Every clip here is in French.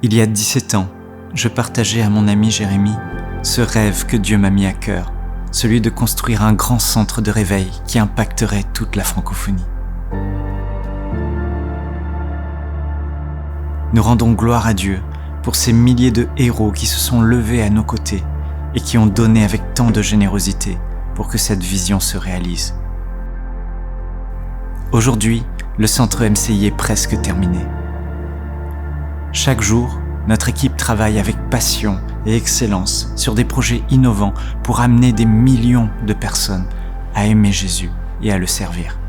Il y a 17 ans, je partageais à mon ami Jérémy ce rêve que Dieu m'a mis à cœur, celui de construire un grand centre de réveil qui impacterait toute la francophonie. Nous rendons gloire à Dieu pour ces milliers de héros qui se sont levés à nos côtés et qui ont donné avec tant de générosité pour que cette vision se réalise. Aujourd'hui, le centre MCI est presque terminé. Chaque jour, notre équipe travaille avec passion et excellence sur des projets innovants pour amener des millions de personnes à aimer Jésus et à le servir.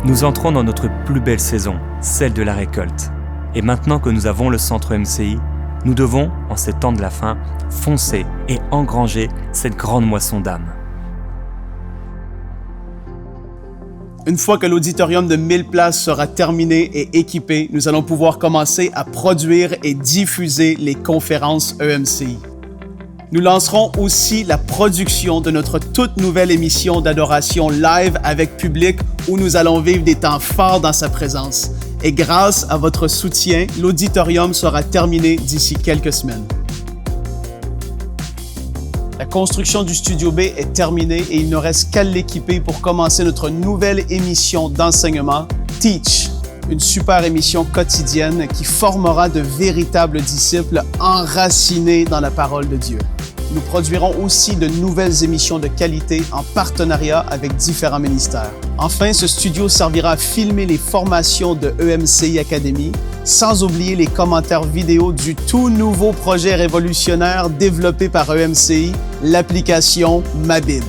Nous entrons dans notre plus belle saison, celle de la récolte. Et maintenant que nous avons le centre MCI, nous devons, en ces temps de la fin, foncer et engranger cette grande moisson d'âmes. Une fois que l'auditorium de 1000 places sera terminé et équipé, nous allons pouvoir commencer à produire et diffuser les conférences EMCI. Nous lancerons aussi la production de notre toute nouvelle émission d'adoration live avec public où nous allons vivre des temps forts dans sa présence. Et grâce à votre soutien, l'auditorium sera terminé d'ici quelques semaines. La construction du Studio B est terminée et il ne reste qu'à l'équiper pour commencer notre nouvelle émission d'enseignement, Teach, une super émission quotidienne qui formera de véritables disciples enracinés dans la parole de Dieu. Nous produirons aussi de nouvelles émissions de qualité en partenariat avec différents ministères. Enfin, ce studio servira à filmer les formations de EMCI Academy, sans oublier les commentaires vidéo du tout nouveau projet révolutionnaire développé par EMCI, l'application Ma Bible.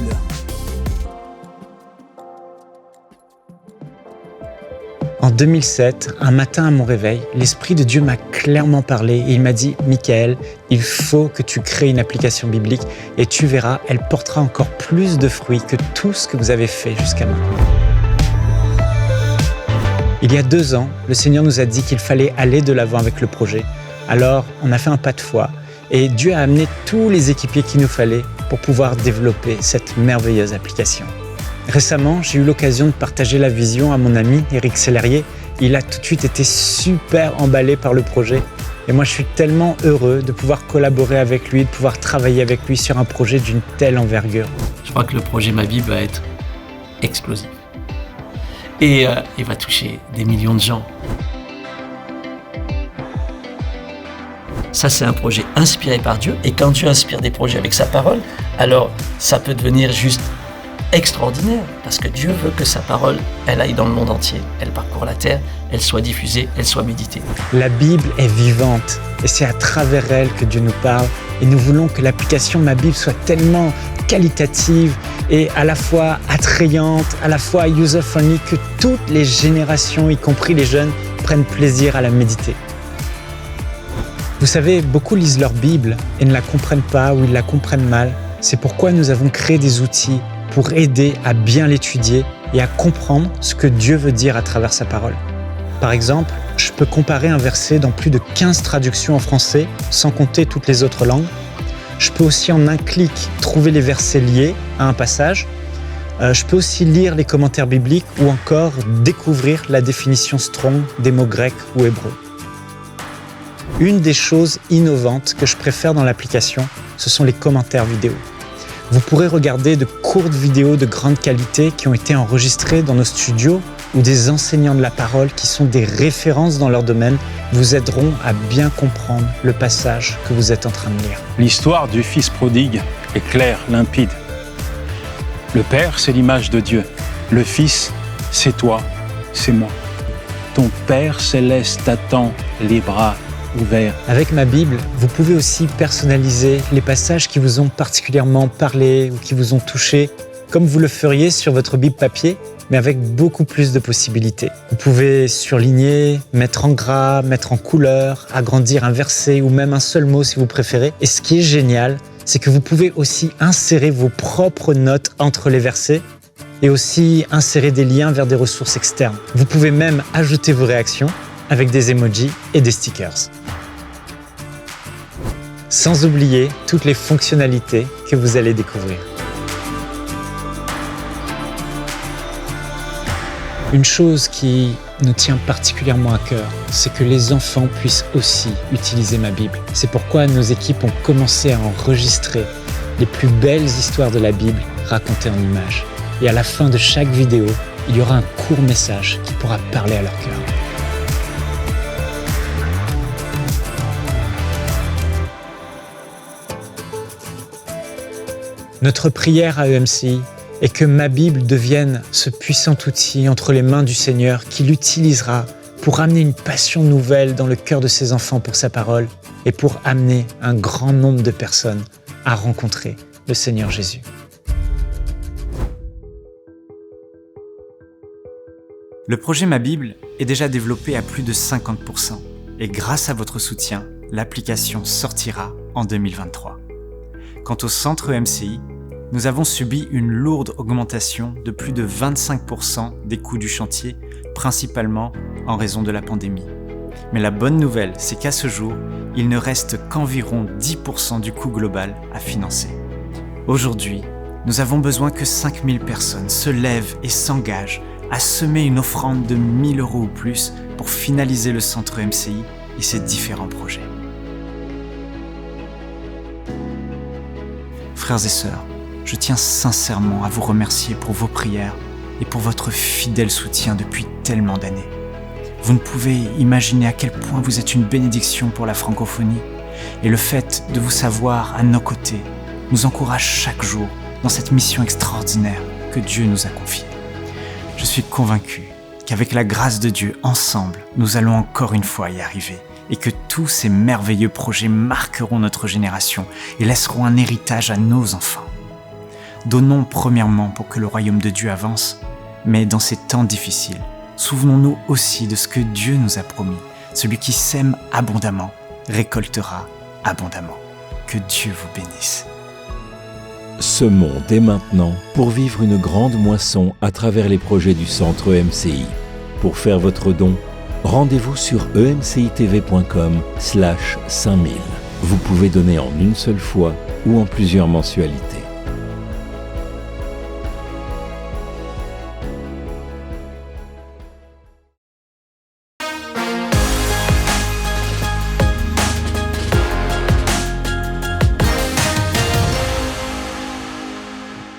En 2007, un matin à mon réveil, l'Esprit de Dieu m'a clairement parlé et il m'a dit « Michael, il faut que tu crées une application biblique et tu verras, elle portera encore plus de fruits que tout ce que vous avez fait jusqu'à maintenant. » Il y a 2 ans, le Seigneur nous a dit qu'il fallait aller de l'avant avec le projet. Alors, on a fait un pas de foi et Dieu a amené tous les équipiers qu'il nous fallait pour pouvoir développer cette merveilleuse application. Récemment, j'ai eu l'occasion de partager la vision à mon ami Éric Sellerier. Il a tout de suite été super emballé par le projet. Et moi, je suis tellement heureux de pouvoir collaborer avec lui, de pouvoir travailler avec lui sur un projet d'une telle envergure. Je crois que le projet Ma Bible va être explosif. Et il va toucher des millions de gens. Ça, c'est un projet inspiré par Dieu. Et quand Dieu inspire des projets avec sa parole, alors ça peut devenir juste extraordinaire, parce que Dieu veut que sa parole, elle aille dans le monde entier, elle parcourt la terre, elle soit diffusée, elle soit méditée. La Bible est vivante et c'est à travers elle que Dieu nous parle et nous voulons que l'application Ma Bible soit tellement qualitative et à la fois attrayante, à la fois user-friendly que toutes les générations, y compris les jeunes, prennent plaisir à la méditer. Vous savez, beaucoup lisent leur Bible et ne la comprennent pas ou ils la comprennent mal. C'est pourquoi nous avons créé des outils pour aider à bien l'étudier et à comprendre ce que Dieu veut dire à travers sa parole. Par exemple, je peux comparer un verset dans plus de 15 traductions en français, sans compter toutes les autres langues. Je peux aussi en un clic trouver les versets liés à un passage. Je peux aussi lire les commentaires bibliques ou encore découvrir la définition Strong des mots grecs ou hébreux. Une des choses innovantes que je préfère dans l'application, ce sont les commentaires vidéo. Vous pourrez regarder de courtes vidéos de grande qualité qui ont été enregistrées dans nos studios ou des enseignants de la parole qui sont des références dans leur domaine vous aideront à bien comprendre le passage que vous êtes en train de lire. L'histoire du Fils prodigue est claire, limpide. Le Père, c'est l'image de Dieu. Le Fils, c'est toi, c'est moi. Ton Père céleste t'attend les bras ouverts. Avec Ma Bible, vous pouvez aussi personnaliser les passages qui vous ont particulièrement parlé ou qui vous ont touché, comme vous le feriez sur votre Bible papier, mais avec beaucoup plus de possibilités. Vous pouvez surligner, mettre en gras, mettre en couleur, agrandir un verset ou même un seul mot si vous préférez. Et ce qui est génial, c'est que vous pouvez aussi insérer vos propres notes entre les versets et aussi insérer des liens vers des ressources externes. Vous pouvez même ajouter vos réactions avec des emojis et des stickers. Sans oublier toutes les fonctionnalités que vous allez découvrir. Une chose qui nous tient particulièrement à cœur, c'est que les enfants puissent aussi utiliser ma Bible. C'est pourquoi nos équipes ont commencé à enregistrer les plus belles histoires de la Bible racontées en images. Et à la fin de chaque vidéo, il y aura un court message qui pourra parler à leur cœur. Notre prière à EMCI est que ma Bible devienne ce puissant outil entre les mains du Seigneur qui l'utilisera pour amener une passion nouvelle dans le cœur de ses enfants pour sa parole et pour amener un grand nombre de personnes à rencontrer le Seigneur Jésus. Le projet Ma Bible est déjà développé à plus de 50% et grâce à votre soutien, l'application sortira en 2023. Quant au centre EMCI, nous avons subi une lourde augmentation de plus de 25% des coûts du chantier, principalement en raison de la pandémie. Mais la bonne nouvelle, c'est qu'à ce jour, il ne reste qu'environ 10% du coût global à financer. Aujourd'hui, nous avons besoin que 5000 personnes se lèvent et s'engagent à semer une offrande de 1 000 € ou plus pour finaliser le centre EMCI et ses différents projets. Frères et sœurs, je tiens sincèrement à vous remercier pour vos prières et pour votre fidèle soutien depuis tellement d'années. Vous ne pouvez imaginer à quel point vous êtes une bénédiction pour la francophonie et le fait de vous savoir à nos côtés nous encourage chaque jour dans cette mission extraordinaire que Dieu nous a confiée. Je suis convaincu qu'avec la grâce de Dieu, ensemble, nous allons encore une fois y arriver et que tous ces merveilleux projets marqueront notre génération et laisseront un héritage à nos enfants. Donnons premièrement pour que le royaume de Dieu avance, mais dans ces temps difficiles, souvenons-nous aussi de ce que Dieu nous a promis. Celui qui sème abondamment récoltera abondamment. Que Dieu vous bénisse. Semons dès maintenant pour vivre une grande moisson à travers les projets du centre EMCI. Pour faire votre don, rendez-vous sur emcitv.com/5000. Vous pouvez donner en une seule fois ou en plusieurs mensualités.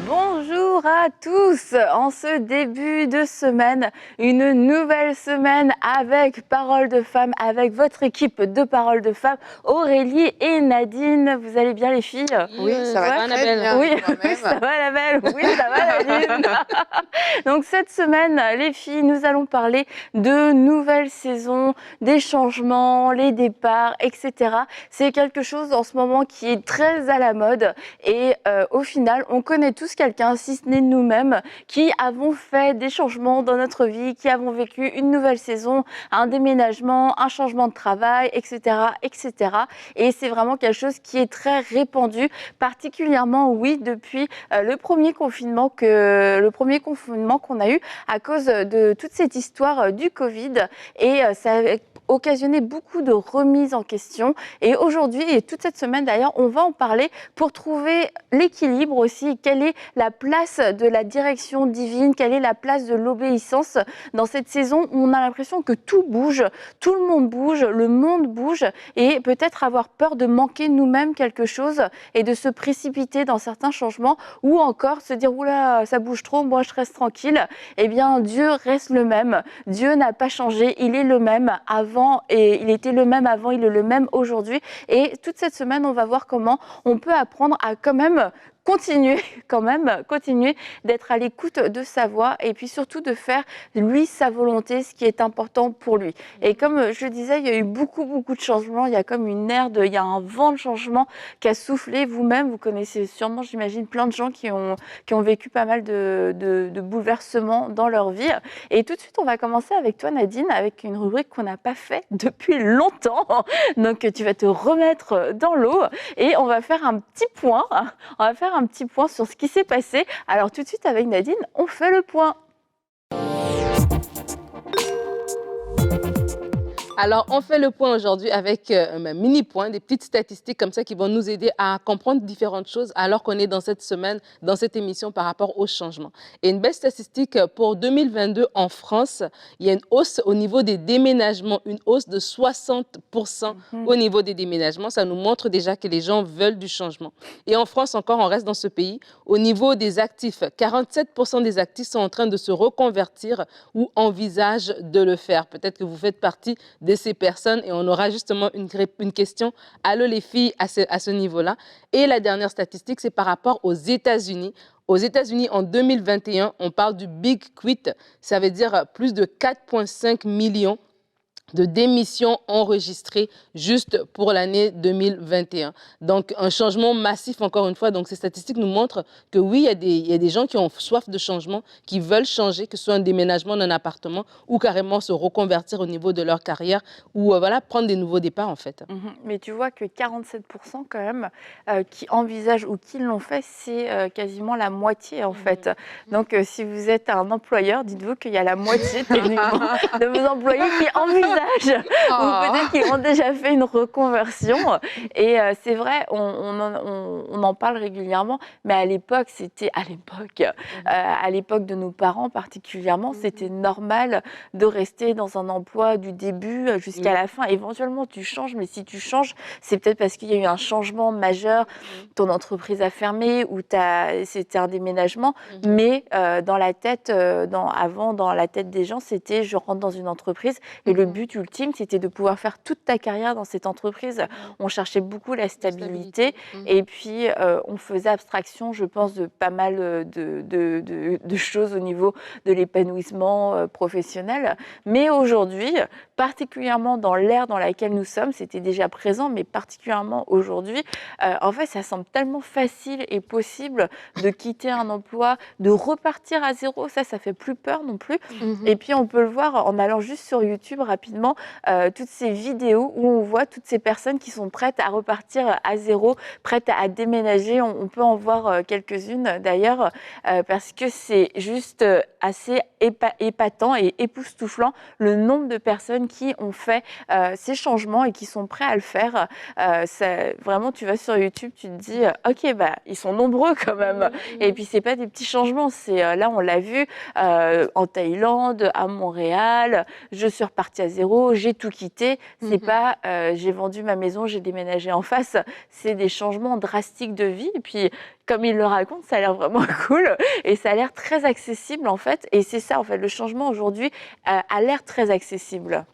Bonjour à tous, en ce début de semaine, une nouvelle semaine avec Parole de Femmes, avec votre équipe de Parole de Femmes, Aurélie et Nadine. Vous allez bien les filles? Oui, ça va très bien. Oui, ça va Annabelle, oui, ça va Nadine. Donc cette semaine, les filles, nous allons parler de nouvelles saisons, des changements, les départs, etc. C'est quelque chose en ce moment qui est très à la mode et au final, on connaît tous quelqu'un, si ce n'est nous-mêmes, qui avons fait des changements dans notre vie, qui avons vécu une nouvelle saison, un déménagement, un changement de travail, etc., etc. Et c'est vraiment quelque chose qui est très répandu, particulièrement, oui, depuis le premier confinement qu'on a eu à cause de toute cette histoire du Covid. Et ça a occasionné beaucoup de remises en question. Et aujourd'hui, et toute cette semaine d'ailleurs, on va en parler pour trouver l'équilibre aussi. Quelle est la place de la direction divine? Quelle est la place de l'obéissance dans cette saison où on a l'impression que tout bouge, tout le monde bouge, le monde bouge et peut-être avoir peur de manquer nous-mêmes quelque chose et de se précipiter dans certains changements ou encore se dire « Oula, ça bouge trop, moi je reste tranquille ». Eh bien, Dieu reste le même. Dieu n'a pas changé. Il est le même avant et il était le même avant, il est le même aujourd'hui. Et toute cette semaine, on va voir comment on peut apprendre à quand même continuer d'être à l'écoute de sa voix et puis surtout de faire lui sa volonté, ce qui est important pour lui. Et comme je le disais, il y a eu beaucoup de changements, il y a comme il y a un vent de changement qui a soufflé. Vous-même, vous connaissez sûrement, j'imagine, plein de gens qui ont vécu pas mal de bouleversements dans leur vie. Et tout de suite, on va commencer avec toi, Nadine, avec une rubrique qu'on n'a pas fait depuis longtemps. Donc, tu vas te remettre dans l'eau et on va faire un petit point. On va faire un petit point sur ce qui s'est passé. Alors tout de suite avec Nadine, on fait le point. Alors, on fait le point aujourd'hui avec un mini-point, des petites statistiques comme ça qui vont nous aider à comprendre différentes choses alors qu'on est dans cette semaine, dans cette émission par rapport au changement. Et une belle statistique pour 2022 en France, il y a une hausse au niveau des déménagements, une hausse de 60% au niveau des déménagements. Ça nous montre déjà que les gens veulent du changement. Et en France encore, on reste dans ce pays. Au niveau des actifs, 47% des actifs sont en train de se reconvertir ou envisagent de le faire. Peut-être que vous faites partie de ces personnes et on aura justement une question. Allô les filles à ce niveau-là. Et la dernière statistique, c'est par rapport aux États-Unis. Aux États-Unis, en 2021, on parle du Big Quit. Ça veut dire plus de 4,5 millions de démissions enregistrées juste pour l'année 2021. Donc, un changement massif, encore une fois. Donc, ces statistiques nous montrent que oui, il y a des gens qui ont soif de changement, qui veulent changer, que ce soit un déménagement d'un appartement ou carrément se reconvertir au niveau de leur carrière ou voilà, prendre des nouveaux départs, en fait. Mais tu vois que 47% quand même qui envisagent ou qui l'ont fait, c'est quasiment la moitié, en fait. Donc, si vous êtes un employeur, dites-vous qu'il y a la moitié techniquement de vos employés qui envisagent ou peut-être qu'ils ont déjà fait une reconversion. Et c'est vrai, on en parle régulièrement, mais à l'époque de nos parents particulièrement, c'était normal de rester dans un emploi du début jusqu'à la fin. Éventuellement, tu changes, mais si tu changes, c'est peut-être parce qu'il y a eu un changement majeur, ton entreprise a fermé ou c'était un déménagement, mais dans la tête, dans la tête des gens, c'était je rentre dans une entreprise et le but ultime, c'était de pouvoir faire toute ta carrière dans cette entreprise. On cherchait beaucoup la stabilité et puis on faisait abstraction, je pense, de pas mal de choses au niveau de l'épanouissement professionnel. Mais aujourd'hui, particulièrement dans l'ère dans laquelle nous sommes, c'était déjà présent, mais particulièrement aujourd'hui, en fait, ça semble tellement facile et possible de quitter un emploi, de repartir à zéro. Ça fait plus peur non plus. Et puis, on peut le voir en allant juste sur YouTube rapidement, toutes ces vidéos où on voit toutes ces personnes qui sont prêtes à repartir à zéro, prêtes à déménager. On peut en voir quelques-unes d'ailleurs, parce que c'est juste assez épatant et époustouflant le nombre de personnes qui ont fait ces changements et qui sont prêts à le faire. Vraiment, tu vas sur YouTube, tu te dis, ok, ils sont nombreux quand même. Et puis, c'est pas des petits changements. Là, on l'a vu en Thaïlande, à Montréal. Je suis repartie à zéro, j'ai tout quitté. C'est pas j'ai vendu ma maison, j'ai déménagé en face. C'est des changements drastiques de vie. Et puis, comme il le raconte, ça a l'air vraiment cool et ça a l'air très accessible en fait. Et c'est ça en fait, le changement aujourd'hui a l'air très accessible.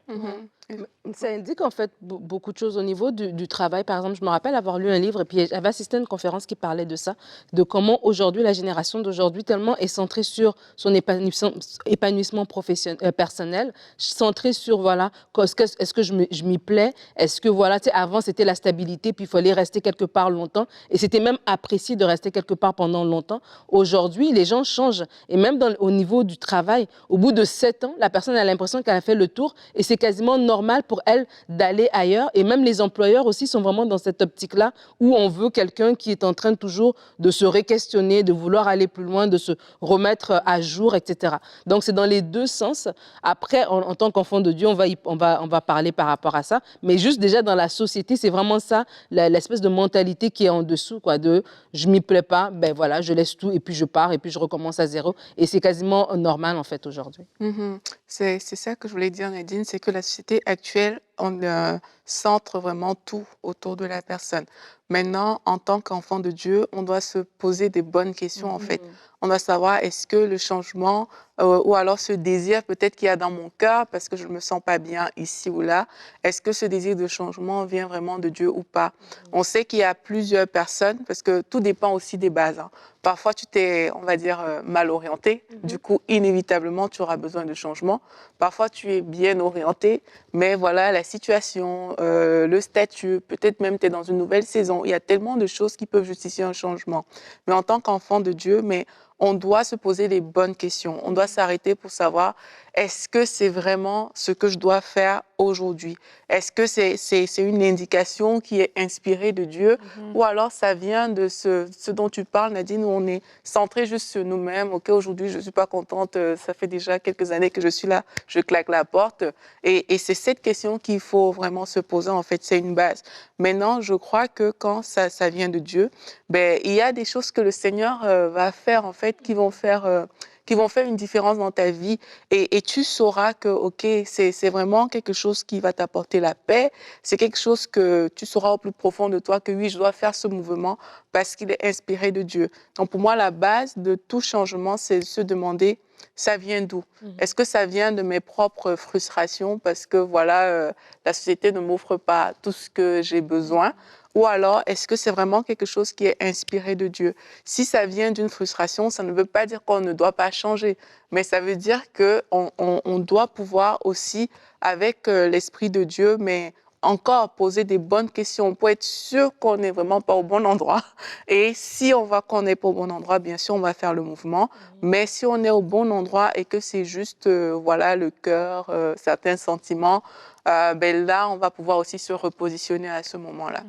Ça indique en fait beaucoup de choses au niveau du travail. Par exemple, je me rappelle avoir lu un livre et puis j'avais assisté à une conférence qui parlait de ça, de comment aujourd'hui, la génération d'aujourd'hui tellement est centrée sur son épanouissement personnel, centrée sur voilà, est-ce que je m'y plais, est-ce que voilà, tu sais, avant c'était la stabilité puis il fallait rester quelque part longtemps et c'était même apprécié de rester quelque part pendant longtemps. Aujourd'hui, les gens changent et même au niveau du travail, au bout de 7 ans, la personne a l'impression qu'elle a fait le tour et c'est quasiment normal pour elle d'aller ailleurs. Et même les employeurs aussi sont vraiment dans cette optique-là où on veut quelqu'un qui est en train toujours de se re-questionner, de vouloir aller plus loin, de se remettre à jour, etc. Donc, c'est dans les deux sens. Après, en tant qu'enfant de Dieu, on va parler par rapport à ça. Mais juste déjà dans la société, c'est vraiment ça, l'espèce de mentalité qui est en dessous, quoi, de je m'y plais pas, ben voilà, je laisse tout et puis je pars et puis je recommence à zéro. Et c'est quasiment normal, en fait, aujourd'hui. C'est ça que je voulais dire, Nadine, c'est que la société actuelle, on centre vraiment tout autour de la personne. Maintenant, en tant qu'enfant de Dieu, on doit se poser des bonnes questions, en fait. On doit savoir, est-ce que le changement, ou alors ce désir peut-être qu'il y a dans mon cœur, parce que je ne me sens pas bien ici ou là, est-ce que ce désir de changement vient vraiment de Dieu ou pas? On sait qu'il y a plusieurs personnes, parce que tout dépend aussi des bases. Parfois, tu t'es, on va dire, mal orienté. Du coup, inévitablement, tu auras besoin de changement. Parfois, tu es bien orienté, mais voilà, la situation, le statut, peut-être même tu es dans une nouvelle saison. Il y a tellement de choses qui peuvent justifier un changement. Mais en tant qu'enfant de Dieu, on doit se poser les bonnes questions. On doit s'arrêter pour savoir, est-ce que c'est vraiment ce que je dois faire aujourd'hui? Est-ce que c'est une indication qui est inspirée de Dieu ou alors ça vient de ce dont tu parles, Nadine, où on est centré juste sur nous-mêmes. OK, aujourd'hui, je ne suis pas contente, ça fait déjà quelques années que je suis là, je claque la porte. Et c'est cette question qu'il faut vraiment se poser, en fait, c'est une base. Maintenant, je crois que quand ça vient de Dieu, ben, il y a des choses que le Seigneur va faire, en fait, qui vont faire une différence dans ta vie et tu sauras que, OK, c'est vraiment quelque chose qui va t'apporter la paix, c'est quelque chose que tu sauras au plus profond de toi que oui, je dois faire ce mouvement parce qu'il est inspiré de Dieu. Donc pour moi, la base de tout changement, c'est se demander, ça vient d'où? Est-ce que ça vient de mes propres frustrations parce que voilà, la société ne m'offre pas tout ce que j'ai besoin? Ou alors, est-ce que c'est vraiment quelque chose qui est inspiré de Dieu? Si ça vient d'une frustration, ça ne veut pas dire qu'on ne doit pas changer, mais ça veut dire qu'on doit pouvoir aussi, avec l'Esprit de Dieu, mais encore poser des bonnes questions pour être sûr qu'on n'est vraiment pas au bon endroit. Et si on voit qu'on n'est pas au bon endroit, bien sûr, on va faire le mouvement. Mais si on est au bon endroit et que c'est juste voilà, le cœur, certains sentiments, ben là, on va pouvoir aussi se repositionner à ce moment-là.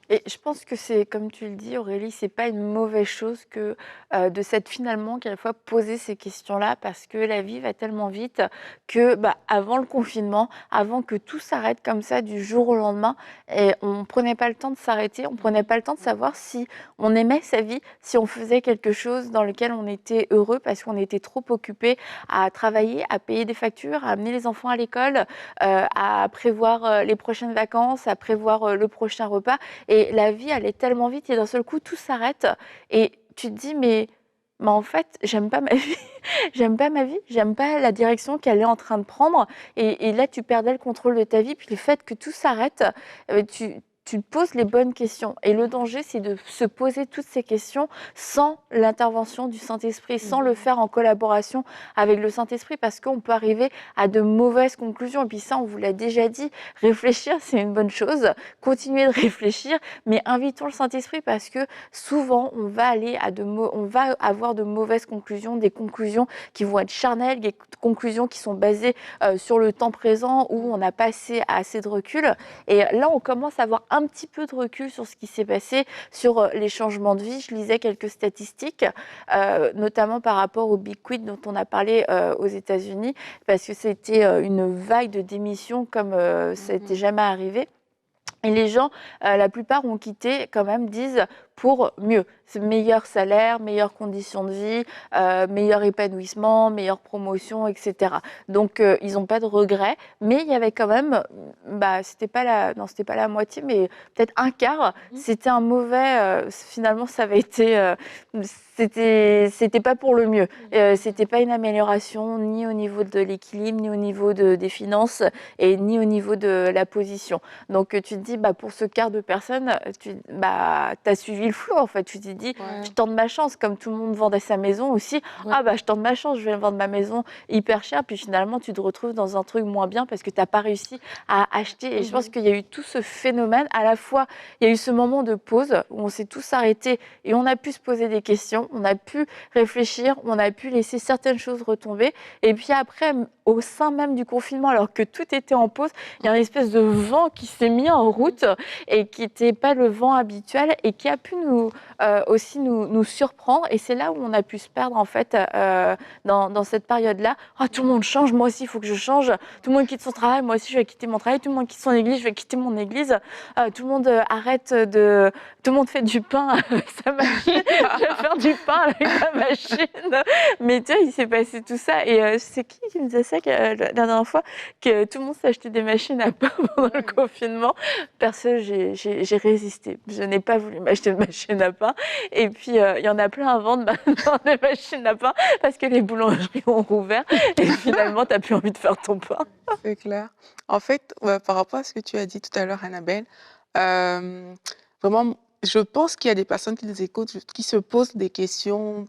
Et je pense que c'est, comme tu le dis, Aurélie, c'est pas une mauvaise chose que de s'être finalement quelquefois posé ces questions-là, parce que la vie va tellement vite que avant le confinement, avant que tout s'arrête comme ça du jour au lendemain, et on prenait pas le temps de s'arrêter, on prenait pas le temps de savoir si on aimait sa vie, si on faisait quelque chose dans lequel on était heureux, parce qu'on était trop occupé à travailler, à payer des factures, à amener les enfants à l'école, à prévoir les prochaines vacances, à prévoir le prochain repas. Et la vie allait tellement vite et d'un seul coup, tout s'arrête. Et tu te dis, mais en fait, j'aime pas ma vie. J'aime pas ma vie. J'aime pas la direction qu'elle est en train de prendre. Et là, tu perdais le contrôle de ta vie. Puis le fait que tout s'arrête, tu te poses les bonnes questions. Et le danger, c'est de se poser toutes ces questions sans l'intervention du Saint-Esprit, sans le faire en collaboration avec le Saint-Esprit, parce qu'on peut arriver à de mauvaises conclusions. Et puis ça, on vous l'a déjà dit, réfléchir, c'est une bonne chose. Continuez de réfléchir, mais invitons le Saint-Esprit, parce que souvent, on va avoir de mauvaises conclusions, des conclusions qui vont être charnelles, des conclusions qui sont basées sur le temps présent, où on n'a pas assez de recul. Et là, on commence à avoir un petit peu de recul sur ce qui s'est passé, sur les changements de vie. Je lisais quelques statistiques, notamment par rapport au Big Quit dont on a parlé aux États-Unis, parce que c'était une vague de démissions comme ça n'était jamais arrivé. Et les gens, la plupart ont quitté, quand même, disent pour mieux. C'est meilleur salaire, meilleures conditions de vie, meilleur épanouissement, meilleure promotion, etc. Donc, ils n'ont pas de regrets. Mais il y avait quand même, c'était pas la moitié, mais peut-être un quart. C'était un mauvais, finalement, ça avait été, c'était pas pour le mieux. C'était pas une amélioration, ni au niveau de l'équilibre, ni au niveau des finances, et ni au niveau de la position. Donc, tu te dis, pour ce quart de personnes, tu as suivi le flot, en fait. Tu t'es dit, je tente ma chance, comme tout le monde vendait sa maison aussi. Je tente ma chance, je vais vendre ma maison hyper cher, puis finalement, tu te retrouves dans un truc moins bien parce que tu n'as pas réussi à acheter. Et je pense qu'il y a eu tout ce phénomène. À la fois, il y a eu ce moment de pause où on s'est tous arrêtés et on a pu se poser des questions, on a pu réfléchir, on a pu laisser certaines choses retomber. Et puis après, au sein même du confinement, alors que tout était en pause, il y a une espèce de vent qui s'est mis en route et qui n'était pas le vent habituel et qui a pu aussi nous surprendre. Et c'est là où on a pu se perdre, en fait, dans cette période-là. Tout le monde change, moi aussi, il faut que je change. Tout le monde quitte son travail, moi aussi, je vais quitter mon travail. Tout le monde quitte son église, je vais quitter mon église. Tout le monde tout le monde fait du pain avec sa machine. Je vais faire du pain avec ma machine. Mais tu vois, il s'est passé tout ça. Et c'est qui me disait ça la dernière fois, que tout le monde s'achetait des machines à pain pendant le confinement? Perso, j'ai résisté. Je n'ai pas voulu m'acheter de machine à pain. Et puis, il y en a plein à vendre maintenant, des machines à pain, parce que les boulangeries ont rouvert. Et finalement, tu n'as plus envie de faire ton pain. C'est clair. En fait, par rapport à ce que tu as dit tout à l'heure, Annabelle, vraiment, je pense qu'il y a des personnes qui nous écoutent, qui se posent des questions,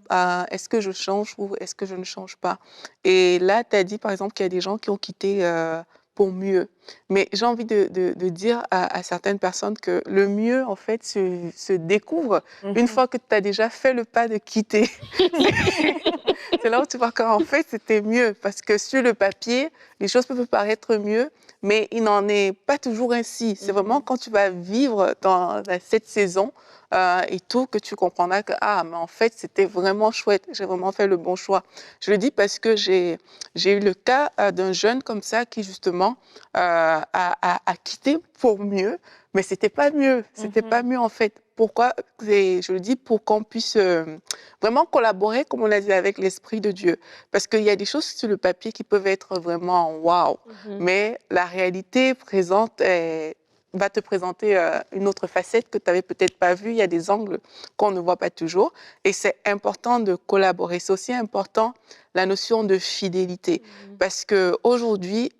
est-ce que je change ou est-ce que je ne change pas? Et là, tu as dit, par exemple, qu'il y a des gens qui ont quitté pour mieux. Mais j'ai envie de dire à certaines personnes que le mieux, en fait, se découvre une fois que tu as déjà fait le pas de quitter. c'est là où tu vois qu'en fait, c'était mieux. Parce que sur le papier, les choses peuvent paraître mieux, mais il n'en est pas toujours ainsi. C'est vraiment quand tu vas vivre dans cette saison et tout que tu comprendras que, ah, mais en fait, c'était vraiment chouette. J'ai vraiment fait le bon choix. Je le dis parce que j'ai eu le cas d'un jeune comme ça qui, justement, a quitté pour mieux, mais c'était pas mieux. C'était pas mieux, en fait. Pourquoi? Je le dis pour qu'on puisse vraiment collaborer, comme on l'a dit, avec l'Esprit de Dieu. Parce qu'il y a des choses sur le papier qui peuvent être vraiment waouh, mais la réalité présente va te présenter une autre facette que tu n'avais peut-être pas vue. Il y a des angles qu'on ne voit pas toujours. Et c'est important de collaborer. C'est aussi important la notion de fidélité. Parce qu'aujourd'hui,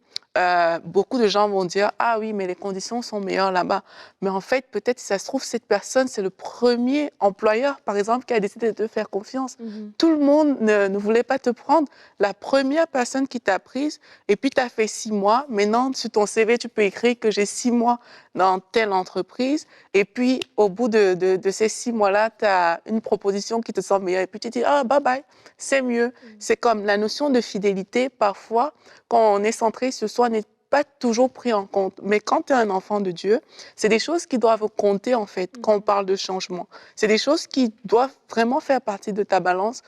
beaucoup de gens vont dire « Ah oui, mais les conditions sont meilleures là-bas. » Mais en fait, peut-être, si ça se trouve, cette personne, c'est le premier employeur, par exemple, qui a décidé de te faire confiance. Tout le monde ne voulait pas te prendre. La première personne qui t'a prise, et puis tu as fait 6 mois. Maintenant, sur ton CV, tu peux écrire que j'ai 6 mois dans telle entreprise. Et puis, au bout de ces 6 mois-là, tu as une proposition qui te semble meilleure. Et puis, tu te dis « Ah, bye-bye, c'est mieux. » C'est comme la notion de fidélité, parfois, quand on est centré sur soi, n'est pas toujours pris en compte. Mais quand tu es un enfant de Dieu, c'est des choses qui doivent compter, en fait, quand on parle de changement. C'est des choses qui doivent vraiment faire partie de ta balance.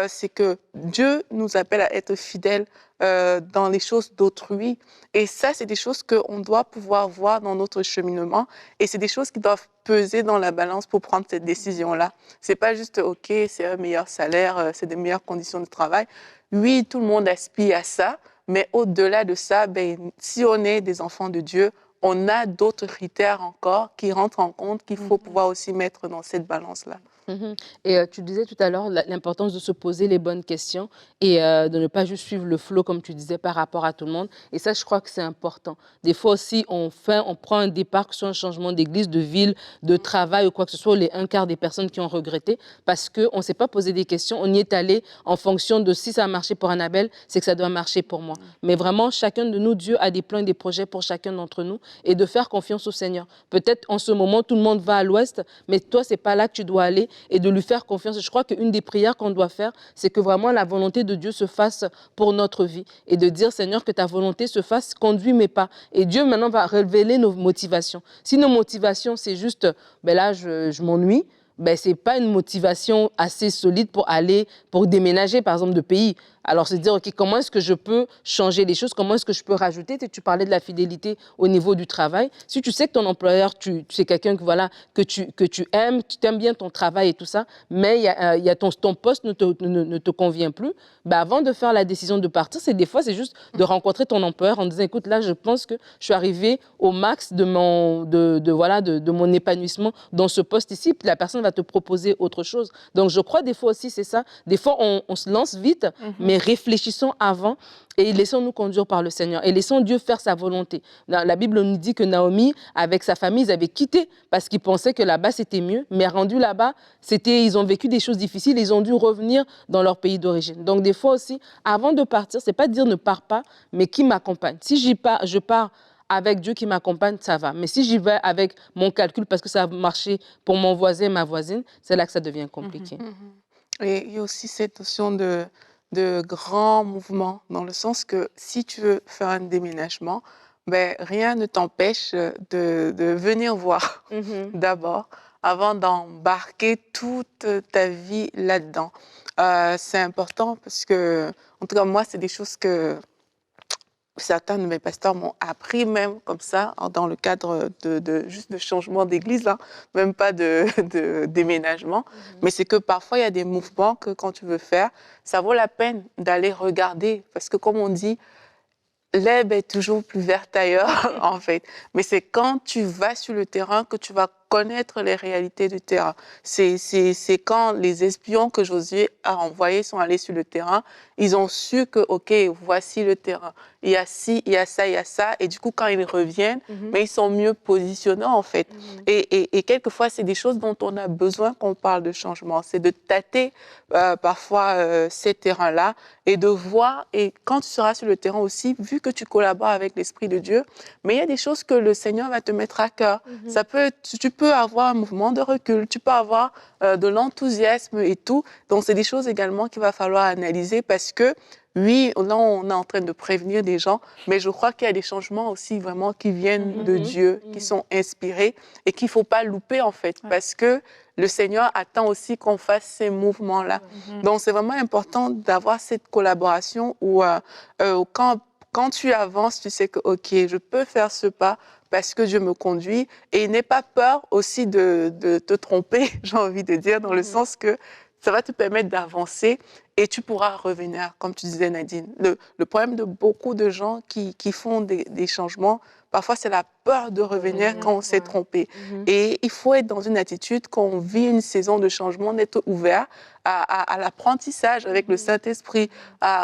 C'est que Dieu nous appelle à être fidèles dans les choses d'autrui. Et ça, c'est des choses qu'on doit pouvoir voir dans notre cheminement. Et c'est des choses qui doivent peser dans la balance pour prendre cette décision-là. C'est pas juste, OK, c'est un meilleur salaire, c'est des meilleures conditions de travail. Oui, tout le monde aspire à ça. Mais au-delà de ça, si on est des enfants de Dieu, on a d'autres critères encore qui rentrent en compte, qu'il faut pouvoir aussi mettre dans cette balance-là. Et tu disais tout à l'heure l'importance de se poser les bonnes questions et de ne pas juste suivre le flow, comme tu disais, par rapport à tout le monde. Et ça, je crois que c'est important. Des fois aussi, on prend un départ sur un changement d'église, de ville, de travail ou quoi que ce soit, les un quart des personnes qui ont regretté parce qu'on ne s'est pas posé des questions. On y est allé en fonction de si ça a marché pour Annabelle, c'est que ça doit marcher pour moi. Mais vraiment, chacun de nous, Dieu a des plans et des projets pour chacun d'entre nous et de faire confiance au Seigneur. Peut-être en ce moment, tout le monde va à l'ouest, mais toi, ce n'est pas là que tu dois aller. Et de lui faire confiance. Je crois qu'une des prières qu'on doit faire, c'est que vraiment la volonté de Dieu se fasse pour notre vie. Et de dire, Seigneur, que ta volonté se fasse, conduis mes pas. Et Dieu maintenant va révéler nos motivations. Si nos motivations, c'est juste, là, je m'ennuie, ce n'est pas une motivation assez solide pour déménager, par exemple, de pays. Alors, se dire, OK, comment est-ce que je peux changer les choses? Comment est-ce que je peux rajouter? Tu parlais de la fidélité au niveau du travail. Si tu sais que ton employeur, tu es quelqu'un que tu aimes, tu aimes bien ton travail et tout ça, mais ton poste ne te convient plus, avant de faire la décision de partir, des fois, c'est juste de rencontrer ton employeur en disant, écoute, là, je pense que je suis arrivée au max de mon épanouissement dans ce poste ici, puis la personne va te proposer autre chose. Donc, je crois des fois aussi, c'est ça. Des fois, on se lance vite, mais réfléchissons avant et laissons-nous conduire par le Seigneur et laissons Dieu faire sa volonté. La Bible nous dit que Naomi, avec sa famille, ils avaient quitté parce qu'ils pensaient que là-bas, c'était mieux. Mais rendu là-bas, ils ont vécu des choses difficiles, ils ont dû revenir dans leur pays d'origine. Donc, des fois aussi, avant de partir, c'est pas de dire ne pars pas, mais qui m'accompagne. Si je pars avec Dieu qui m'accompagne, ça va. Mais si j'y vais avec mon calcul parce que ça a marché pour mon voisin et ma voisine, c'est là que ça devient compliqué. Et il y a aussi cette notion de grands mouvements, dans le sens que si tu veux faire un déménagement, rien ne t'empêche de venir voir d'abord, avant d'embarquer toute ta vie là-dedans. C'est important parce que, en tout cas, moi, c'est des choses que certains de mes pasteurs m'ont appris même comme ça, dans le cadre juste de changement d'église, là, même pas de déménagement. Mais c'est que parfois, il y a des mouvements que quand tu veux faire, ça vaut la peine d'aller regarder. Parce que comme on dit, l'herbe est toujours plus verte ailleurs, en fait. Mais c'est quand tu vas sur le terrain que tu vas connaître les réalités du terrain. C'est quand les espions que Josué a envoyés sont allés sur le terrain, ils ont su que, OK, voici le terrain. Il y a ci, il y a ça, il y a ça. Et du coup, quand ils reviennent, mais ils sont mieux positionnés, en fait. Et quelquefois, c'est des choses dont on a besoin quand on parle de changement. C'est de tâter parfois ces terrains-là et de voir. Et quand tu seras sur le terrain aussi, vu que tu collabores avec l'Esprit de Dieu, mais il y a des choses que le Seigneur va te mettre à cœur. Tu peux peux avoir un mouvement de recul, tu peux avoir de l'enthousiasme et tout. Donc, c'est des choses également qu'il va falloir analyser parce que, oui, là, on est en train de prévenir des gens, mais je crois qu'il y a des changements aussi vraiment qui viennent de Dieu, qui sont inspirés et qu'il ne faut pas louper, en fait, parce que le Seigneur attend aussi qu'on fasse ces mouvements-là. Donc, c'est vraiment important d'avoir cette collaboration où quand tu avances, tu sais que, OK, je peux faire ce pas parce que Dieu me conduit. Et n'aie pas peur aussi de te tromper, j'ai envie de dire, dans le sens que ça va te permettre d'avancer et tu pourras revenir, comme tu disais, Nadine. Le problème de beaucoup de gens qui font des changements, parfois, c'est la peur de revenir quand on s'est trompé. Et il faut être dans une attitude, quand on vit une saison de changement, d'être ouvert à l'apprentissage avec le Saint-Esprit.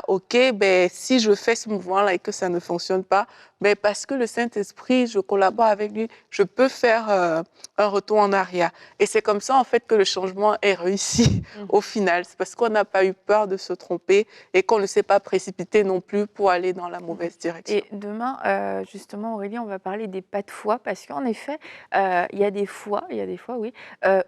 OK, ben, si je fais ce mouvement-là et que ça ne fonctionne pas, ben, parce que le Saint-Esprit, je collabore avec lui, je peux faire un retour en arrière. Et c'est comme ça, en fait, que le changement est réussi au final. C'est parce qu'on n'a pas eu peur de se tromper et qu'on ne s'est pas précipité non plus pour aller dans la mauvaise direction. Et demain, justement, Aurélie, on va parler des pas de foi, parce qu'en effet, il y a des fois, oui,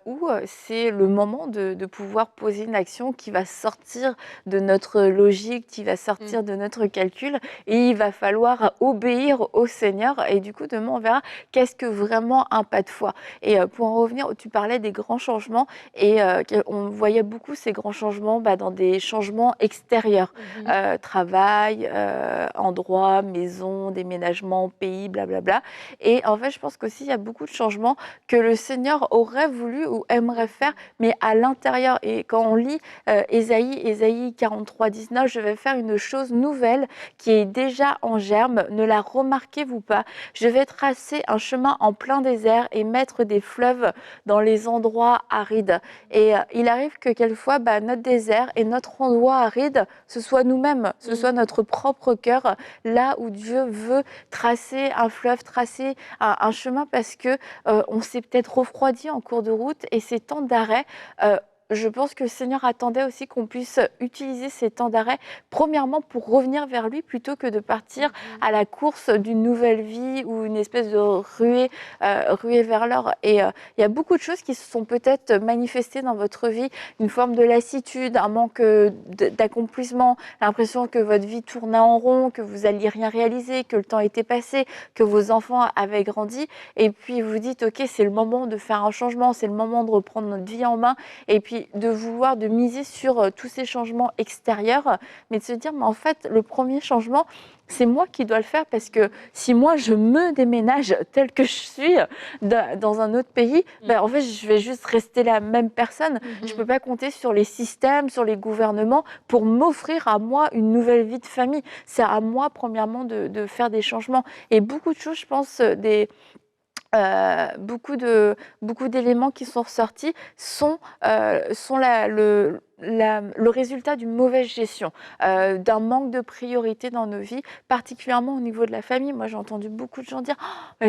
où c'est le moment de pouvoir poser une action qui va sortir de notre logique, qui va sortir de notre calcul, et il va falloir obéir au Seigneur. Et du coup, demain, on verra qu'est-ce que vraiment un pas de foi. Et pour en revenir, tu parlais des grands changements, et on voyait beaucoup ces grands changements dans des changements extérieurs, travail, endroit, maison, déménagement, pays, blablabla. Et en fait, je pense qu'aussi, il y a beaucoup de changements que le Seigneur aurait voulu ou aimerait faire, mais à l'intérieur. Et quand on lit Ésaïe 43, 19, je vais faire une chose nouvelle qui est déjà en germe, ne la remarquez-vous pas? Je vais tracer un chemin en plein désert et mettre des fleuves dans les endroits arides. Et il arrive que quelquefois, notre désert et notre endroit aride, ce soit nous-mêmes, ce soit notre propre cœur, là où Dieu veut tracer un fleuve, tracer un chemin, parce que on s'est peut-être refroidi en cours de route, et ces temps d'arrêt, je pense que le Seigneur attendait aussi qu'on puisse utiliser ces temps d'arrêt, premièrement pour revenir vers lui, plutôt que de partir à la course d'une nouvelle vie ou une espèce de ruée vers l'or. Et il y a beaucoup de choses qui se sont peut-être manifestées dans votre vie, une forme de lassitude, un manque d'accomplissement, l'impression que votre vie tournait en rond, que vous n'alliez rien réaliser, que le temps était passé, que vos enfants avaient grandi. Et puis vous dites, OK, c'est le moment de faire un changement, c'est le moment de reprendre notre vie en main. Et puis de miser sur tous ces changements extérieurs, mais de se dire, mais en fait, le premier changement, c'est moi qui dois le faire, parce que si moi je me déménage tel que je suis dans un autre pays, en fait je vais juste rester la même personne. Je ne peux pas compter sur les systèmes, sur les gouvernements pour m'offrir à moi une nouvelle vie de famille. C'est à moi premièrement de faire des changements. Et beaucoup de choses, je pense, beaucoup d'éléments qui sont ressortis sont le résultat d'une mauvaise gestion, d'un manque de priorité dans nos vies, particulièrement au niveau de la famille. Moi, j'ai entendu beaucoup de gens dire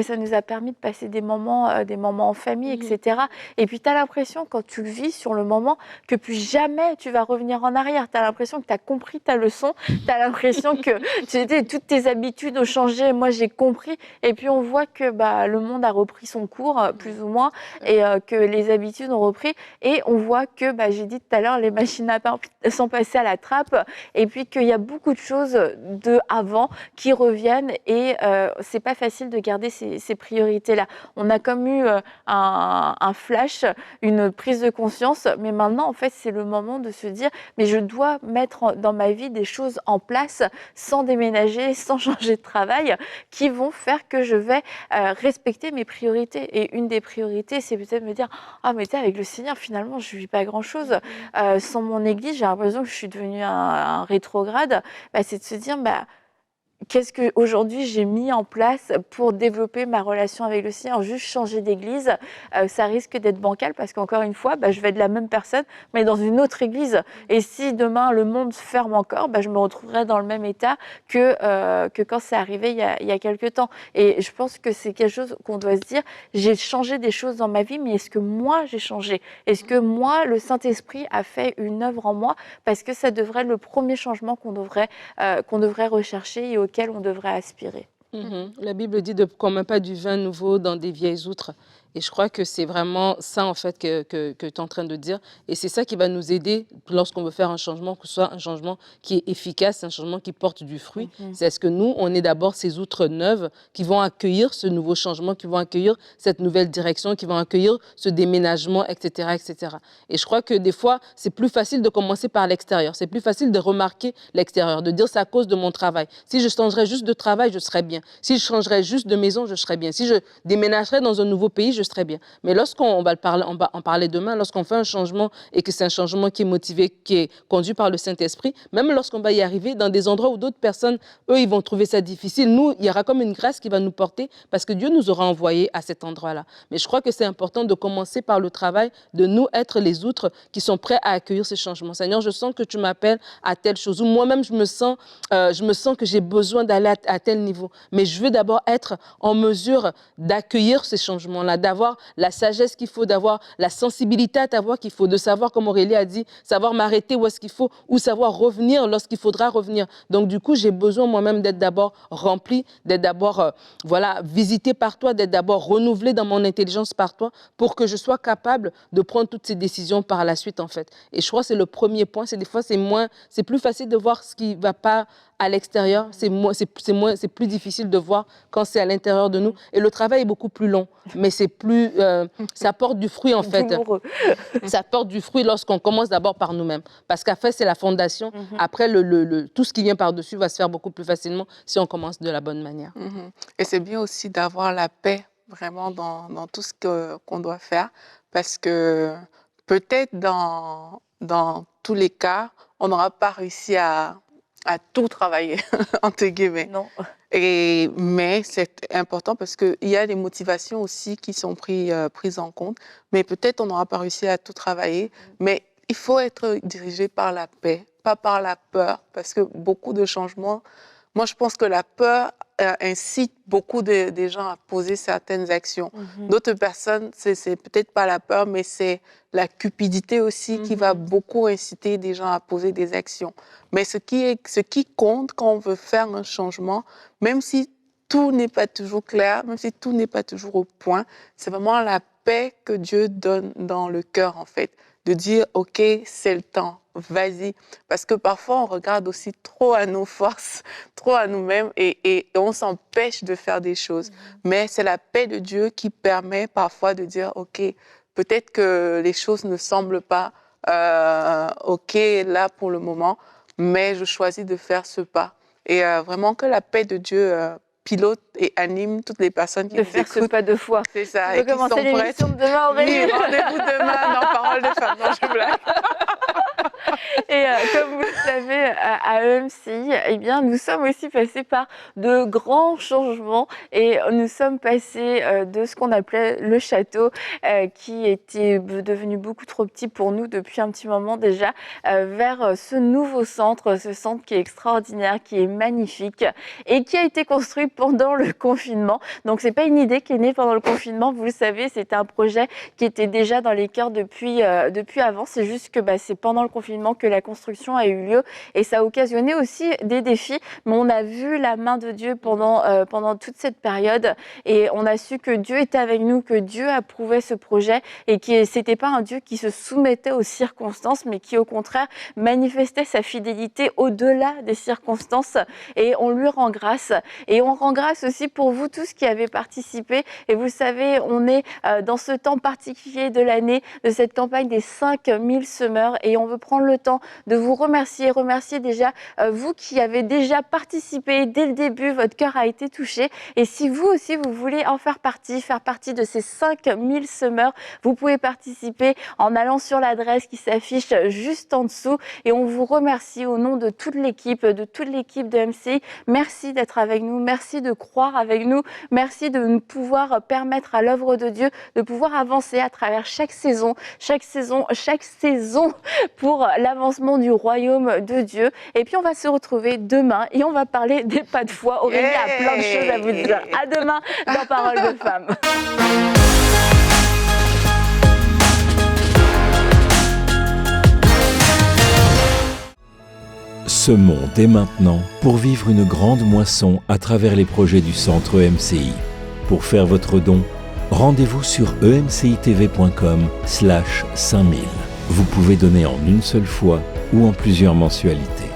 ça nous a permis de passer des moments en famille, etc. Et puis, tu as l'impression, quand tu le vis sur le moment, que plus jamais tu vas revenir en arrière. Tu as l'impression que tu as compris ta leçon, tu as l'impression que toutes tes habitudes ont changé. Moi, j'ai compris. Et puis, on voit que le monde a repris son cours, plus ou moins, et que les habitudes ont repris. Et on voit que, j'ai dit tout à l'heure, les machines à pain sont passées à la trappe, et puis qu'il y a beaucoup de choses de avant qui reviennent, et c'est pas facile de garder ces priorités-là. On a comme eu un flash, une prise de conscience, mais maintenant, en fait, c'est le moment de se dire, mais je dois mettre dans ma vie des choses en place, sans déménager, sans changer de travail, qui vont faire que je vais respecter mes priorités. Et une des priorités, c'est peut-être me dire, mais tu sais, avec le Seigneur, finalement, je vis pas grand-chose. Sans mon église, j'ai l'impression que je suis devenue un rétrograde. C'est de se dire, qu'est-ce qu'aujourd'hui j'ai mis en place pour développer ma relation avec le Seigneur? Juste changer d'église, ça risque d'être bancal, parce qu'encore une fois, je vais être la même personne, mais dans une autre église. Et si demain le monde se ferme encore, je me retrouverai dans le même état que quand c'est arrivé il y a quelques temps. Et je pense que c'est quelque chose qu'on doit se dire, j'ai changé des choses dans ma vie, mais est-ce que moi j'ai changé? Est-ce que moi, le Saint-Esprit a fait une œuvre en moi? Parce que ça devrait être le premier changement qu'on devrait rechercher et auquel on devrait aspirer. La Bible dit de ne commet pas du vin nouveau dans des vieilles outres. Et je crois que c'est vraiment ça, en fait, que tu es en train de dire. Et c'est ça qui va nous aider lorsqu'on veut faire un changement, que ce soit un changement qui est efficace, un changement qui porte du fruit. C'est est-ce que nous, on est d'abord ces outres neuves qui vont accueillir ce nouveau changement, qui vont accueillir cette nouvelle direction, qui vont accueillir ce déménagement, etc., etc. Et je crois que des fois, c'est plus facile de commencer par l'extérieur. C'est plus facile de remarquer l'extérieur, de dire c'est à cause de mon travail. Si je changerais juste de travail, je serais bien. Si je changerais juste de maison, je serais bien. Si je déménagerais dans un nouveau pays, je serais bien. Mais lorsqu'on va en parler demain, lorsqu'on fait un changement et que c'est un changement qui est motivé, qui est conduit par le Saint-Esprit, même lorsqu'on va y arriver dans des endroits où d'autres personnes, eux, ils vont trouver ça difficile, nous, il y aura comme une grâce qui va nous porter parce que Dieu nous aura envoyés à cet endroit-là. Mais je crois que c'est important de commencer par le travail, de nous être les outres qui sont prêts à accueillir ces changements. Seigneur, je sens que tu m'appelles à telle chose, ou moi-même, je me sens que j'ai besoin d'aller à tel niveau. Mais je veux d'abord être en mesure d'accueillir ces changements-là, d'avoir la sagesse qu'il faut, d'avoir la sensibilité à ta voix qu'il faut, de savoir, comme Aurélie a dit, savoir m'arrêter où est-ce qu'il faut, ou savoir revenir lorsqu'il faudra revenir. Donc, du coup, j'ai besoin moi-même d'être d'abord rempli, d'être d'abord, visité par toi, d'être d'abord renouvelé dans mon intelligence par toi, pour que je sois capable de prendre toutes ces décisions par la suite, en fait. Et je crois que c'est le premier point. C'est des fois, c'est plus facile de voir ce qui ne va pas à l'extérieur, c'est plus difficile de voir quand c'est à l'intérieur de nous. Et le travail est beaucoup plus long, mais c'est plus, ça porte du fruit en fait. Ça porte du fruit lorsqu'on commence d'abord par nous-mêmes. Parce qu'après, c'est la fondation. Après, tout ce qui vient par-dessus va se faire beaucoup plus facilement si on commence de la bonne manière. Et c'est bien aussi d'avoir la paix vraiment dans tout ce qu'on doit faire. Parce que peut-être dans tous les cas, on n'aura pas réussi à tout travailler, entre guillemets. Non. Mais c'est important parce qu'il y a des motivations aussi qui sont prises en compte. Mais peut-être on n'aura pas réussi à tout travailler. Mais il faut être dirigé par la paix, pas par la peur. Parce que beaucoup de changements, moi je pense que la peur incite beaucoup des gens à poser certaines actions. D'autres personnes, c'est peut-être pas la peur, mais c'est la cupidité aussi qui va beaucoup inciter des gens à poser des actions. Mais ce qui compte quand on veut faire un changement, même si tout n'est pas toujours clair, même si tout n'est pas toujours au point, c'est vraiment la paix que Dieu donne dans le cœur, en fait. De dire, OK, c'est le temps, vas-y. Parce que parfois, on regarde aussi trop à nos forces, trop à nous-mêmes et on s'empêche de faire des choses. Mais c'est la paix de Dieu qui permet parfois de dire, OK, peut-être que les choses ne semblent pas OK là pour le moment, mais je choisis de faire ce pas. Et vraiment que la paix de Dieu pilote et anime toutes les personnes qui nous écoutent. De faire ce pas de foi. C'est ça. Tu peux commencer l'émission de demain, Aurélie. Oui, rendez-vous demain dans Parole de Femme. Non, je blague. Et comme vous le savez, à EMCI, eh bien, nous sommes aussi passés par de grands changements et nous sommes passés de ce qu'on appelait le château, qui était devenu beaucoup trop petit pour nous depuis un petit moment déjà, vers ce nouveau centre, ce centre qui est extraordinaire, qui est magnifique et qui a été construit pendant le confinement. Donc, c'est pas une idée qui est née pendant le confinement, vous le savez, c'était un projet qui était déjà dans les cœurs depuis avant. C'est juste que c'est pendant le confinement que la construction a eu lieu et ça a occasionné aussi des défis, mais on a vu la main de Dieu pendant toute cette période et on a su que Dieu était avec nous, que Dieu approuvait ce projet et que c'était pas un Dieu qui se soumettait aux circonstances, mais qui au contraire manifestait sa fidélité au-delà des circonstances et on lui rend grâce. Et on rend grâce aussi pour vous tous qui avez participé et vous savez, on est dans ce temps particulier de l'année, de cette campagne des 5000 semeurs et on veut prendre le temps de vous remercier déjà vous qui avez déjà participé dès le début, votre cœur a été touché et si vous aussi vous voulez en faire partie de ces 5000 semeurs, vous pouvez participer en allant sur l'adresse qui s'affiche juste en dessous et on vous remercie au nom de toute l'équipe de MCI. Merci d'être avec nous, merci de croire avec nous, merci de nous pouvoir permettre à l'œuvre de Dieu de pouvoir avancer à travers chaque saison pour l'avancement du royaume de Dieu. Et puis on va se retrouver demain et on va parler des pas de foi. Aurélie a plein de choses à vous dire. À demain dans Parole de Femme. Semons dès maintenant pour vivre une grande moisson à travers les projets du Centre MCI. Pour faire votre don, rendez-vous sur emcitv.com/5000. Vous pouvez donner en une seule fois ou en plusieurs mensualités.